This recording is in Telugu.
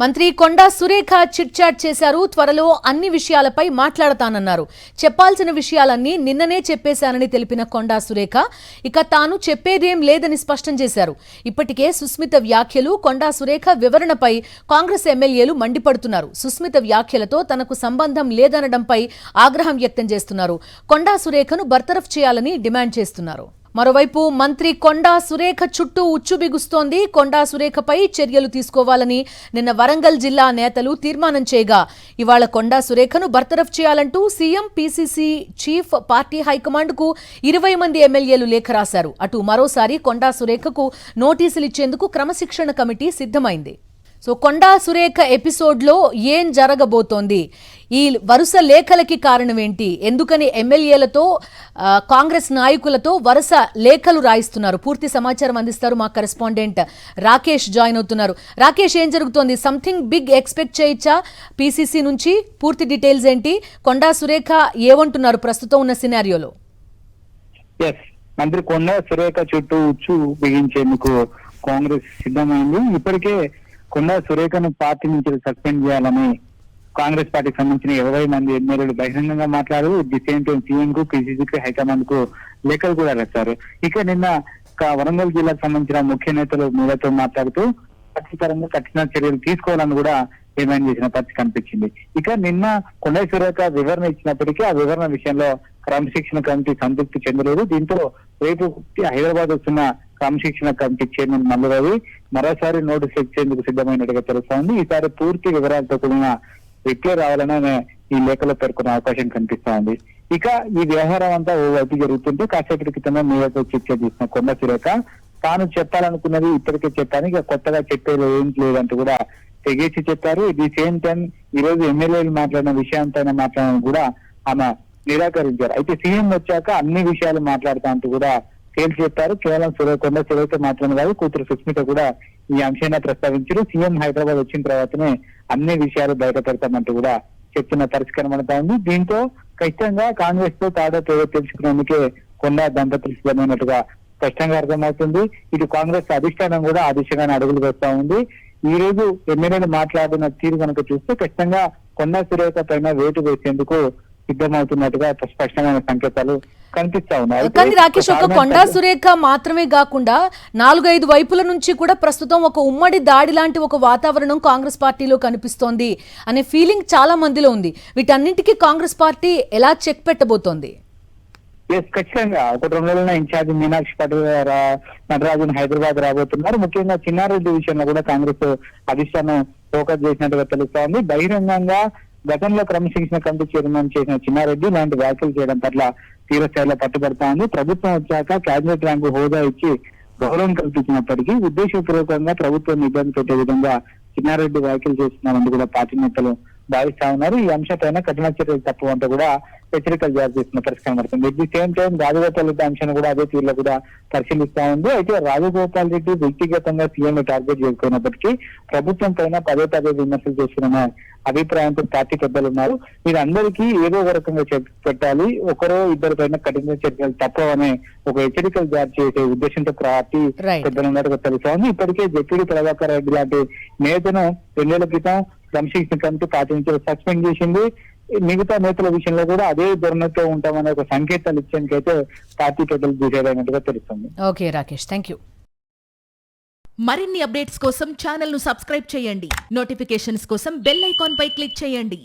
మంత్రి కొండా సురేఖ చిట్ చాట్ చేశారు. త్వరలో అన్ని విషయాలపై మాట్లాడతానన్నారు. చెప్పాల్సిన విషయాలన్నీ నిన్ననే చెప్పేశానని తెలిపిన కొండా సురేఖ ఇక తాను చెప్పేదేం లేదని స్పష్టం చేశారు. ఇప్పటికే సుస్మిత వ్యాఖ్యలు, కొండా సురేఖ వివరణపై కాంగ్రెస్ ఎమ్మెల్యేలు మండిపడుతున్నారు. సుస్మిత వ్యాఖ్యలతో తనకు సంబంధం లేదనడంపై ఆగ్రహం వ్యక్తం చేస్తున్నారు. కొండా సురేఖను బర్తరఫ్ చేయాలని డిమాండ్ చేస్తున్నారు. మరోవైపు మంత్రి కొండా సురేఖ చుట్టూ ఉచ్చు బిగుస్తోంది. కొండా సురేఖపై చర్యలు తీసుకోవాలని నిన్న వరంగల్ జిల్లా నేతలు తీర్మానం చేయగా ఇవాళ కొండా సురేఖను బర్తరఫ్ చేయాలంటూ సీఎం, పీసీసీ చీఫ్, పార్టీ హైకమాండ్కు 20 మంది ఎమ్మెల్యేలు లేఖ రాశారు. అటు మరోసారి కొండా సురేఖకు నోటీసులు ఇచ్చేందుకు క్రమశిక్షణ కమిటీ సిద్ధమైంది. సో కొండా సురేఖ ఎపిసోడ్లో ఏం జరగబోతోంది? ఈ వరుస లేఖలకి కారణం ఏంటి? ఎందుకని ఎమ్మెల్యేలతో, కాంగ్రెస్ నాయకులతో వరుస లేఖలు రాయిస్తున్నారు? పూర్తి సమాచారం అందిస్తారు మా కరెస్పాండెంట్ రాకేష్ జాయిన్ అవుతున్నారు. రాకేష్, ఏం జరుగుతోంది? సంథింగ్ బిగ్ ఎక్స్పెక్ట్ చేయొచ్చా పీసీసీ నుంచి? పూర్తి డీటెయిల్స్ ఏంటి? కొండా సురేఖ ఏమంటున్నారు ప్రస్తుతం ఉన్న సినారియోలో? మంత్రి కొండా సురేఖ చుట్టూ ఉచ్చు బిగించేందుకు కాంగ్రెస్ సిద్ధమైంది. ఇప్పటికే కొండా సురేఖను పార్టీ నుంచి సస్పెండ్ చేయాలని కాంగ్రెస్ పార్టీకి సంబంధించిన 20 మంది ఎమ్మెల్యేలు బహిరంగంగా మాట్లాడారు. ది సేమ్ టైం సీఎం కు, పీసీసీకి, హైకమాండ్ కు లేఖలు కూడా రాశారు. ఇక నిన్న వరంగల్ జిల్లాకు సంబంధించిన ముఖ్య నేతలు మీడియాతో మాట్లాడుతూ ఖచ్చితంగా కఠిన చర్యలు తీసుకోవాలని కూడా డిమాండ్ చేసిన పరిస్థితి కనిపించింది. ఇక నిన్న కొండా సురేఖ వివరణ ఇచ్చినప్పటికీ ఆ వివరణ విషయంలో క్రమశిక్షణ కమిటీ సంతృప్తి చెందలేదు. దీంతో రేపు హైదరాబాద్ వస్తున్న క్రమశిక్షణ కమిటీ చైర్మన్ మల్లురవి మరోసారి నోటీసు ఇచ్చేందుకు సిద్ధమైనట్టుగా తెలుస్తోంది. ఈసారి పూర్తి వివరాలతో కూడిన రిప్లై రావాలని ఈ లేఖలో పేర్కొనే అవకాశం కనిపిస్తా ఉంది. ఇక ఈ వ్యవహారం అంతా ఓ వైపు జరుగుతుంటే కాసేపటి క్రితమే మీడియాతో చర్చ చేసిన కొండా సురేఖ తాను చెప్పాలనుకున్నది ఇప్పటికే చెప్పాను, ఇక కొత్తగా చెప్పేది ఏం లేదంటూ కూడా తెగేసి చెప్పారు. ది సేమ్ టైం ఈ రోజు ఎమ్మెల్యేలు మాట్లాడిన విషయంపైన మాట్లాడడం కూడా ఆమె నిరాకరించారు. అయితే సీఎం వచ్చాక అన్ని విషయాలు మాట్లాడతా అంటూ కూడా తేల్చి చెప్పారు. కేవలం కొండా సురేఖ మాత్రమే కాదు, కూతురు సుస్మిత కూడా ఈ అంశాన్ని ప్రస్తావించారు. సీఎం హైదరాబాద్ వచ్చిన తర్వాతనే అన్ని విషయాలు బయట పెడతామంటూ కూడా చెప్తున్న పరిస్థితి కనబడతా ఉంది. దీంతో ఖచ్చితంగా కాంగ్రెస్ తో తాడో తెలుసుకునేందుకే కొండా దంపతులు సిద్ధమైనట్టుగా స్పష్టంగా అర్థమవుతుంది. ఇటు కాంగ్రెస్ అధిష్టానం కూడా ఆ దిశగానే అడుగులు వేస్తా ఉంది. ఈ రోజు ఎమ్మెల్యేలు మాట్లాడిన తీరు కనుక చూస్తే ఖచ్చితంగా కొండా సురేఖ పైన వేటు వేసేందుకు సిద్ధమవుతున్నట్టుగా స్పష్టమైన సంకేతాలు కనిపిస్తా ఉన్నాయి. కానీ రాకేష్, ఒక కొండా సురేఖ మాత్రమే కాకుండా 4-5 వైపుల నుంచి కూడా ప్రస్తుతం ఒక ఉమ్మడి దాడి లాంటి ఒక వాతావరణం కాంగ్రెస్ పార్టీలో కనిపిస్తోంది అనే ఫీలింగ్ చాలా మందిలో ఉంది. వీటన్నింటికీ కాంగ్రెస్ పార్టీ ఎలా చెక్ పెట్టబోతోంది? ఖచ్చితంగా ఒక 2 రోజుల ఇన్ఛార్జ్ మీనాక్షి పటేల్ నటరాజన్ హైదరాబాద్ రాబోతున్నారు. ముఖ్యంగా చిన్నారెడ్డి విషయంలో కూడా కాంగ్రెస్ అధిష్టానం ఫోకస్ చేసినట్టుగా తెలుస్తోంది. బహిరంగంగా గతంలో క్రమశిక్షణ కమిటీ చైర్మన్ చేసిన చిన్నారెడ్డి ఇలాంటి వ్యాఖ్యలు చేయడం పట్ల తీవ్రస్థాయిలో పట్టుబడతా ఉంది. ప్రభుత్వం వచ్చాక కేబినెట్ ర్యాంకు హోదా ఇచ్చి గౌరవం కల్పించినప్పటికీ ఉద్దేశపూర్వకంగా ప్రభుత్వం ఇబ్బంది పెట్టే విధంగా చిన్నారెడ్డి వ్యాఖ్యలు చేస్తున్నారని కూడా పార్టీ నేతలు భావిస్తా ఉన్నారు. ఈ అంశంపైన కఠిన చర్యలు తప్పవంటూ కూడా హెచ్చరికలు జారీ చేస్తున్న పరిస్థితి కనబడుతుంది. At the same time Rajagopal Reddy అంశాన్ని కూడా అదే తీరులో కూడా పరిశీలిస్తా ఉంది. అయితే రాజగోపాల్ రెడ్డి వ్యక్తిగతంగా సీఎం టార్గెట్ చేసుకున్నప్పటికీ ప్రభుత్వం పైన పదే విమర్శలు చేస్తున్న అభిప్రాయంతో పార్టీ పెద్దలు ఉన్నారు. వీరందరికీ ఏదో ఒక రకంగా పెట్టాలి, ఒకరో ఇద్దరి పైన కఠిన చర్యలు తప్పవనే ఒక హెచ్చరికలు జారీ చేసే ఉద్దేశంతో పార్టీ పెద్దలు ఉన్నట్టుగా తెలుస్తోంది. ఇప్పటికే జెపిడి ప్రభాకర్ రెడ్డి లాంటి నేతను 2 నెలల క్రితం క్రమశిక్షణ కమిటీ పార్టీ నుంచి సస్పెండ్ చేసింది. మిగతా నేతల విషయంలో కూడా అదే ధోరణితో ఉంటామనే ఒక సంకేతాలు ఇచ్చేందుకైతే పార్టీ పెద్దలు చూసేదన్నట్టుగా తెలుస్తుంది. Okay Rakesh, thank you. మరిన్ని అప్డేట్స్ కోసం ఛానల్ ను సబ్స్క్రైబ్ చేయండి. నోటిఫికేషన్స్ కోసం బెల్ ఐకాన్ పై క్లిక్ చేయండి.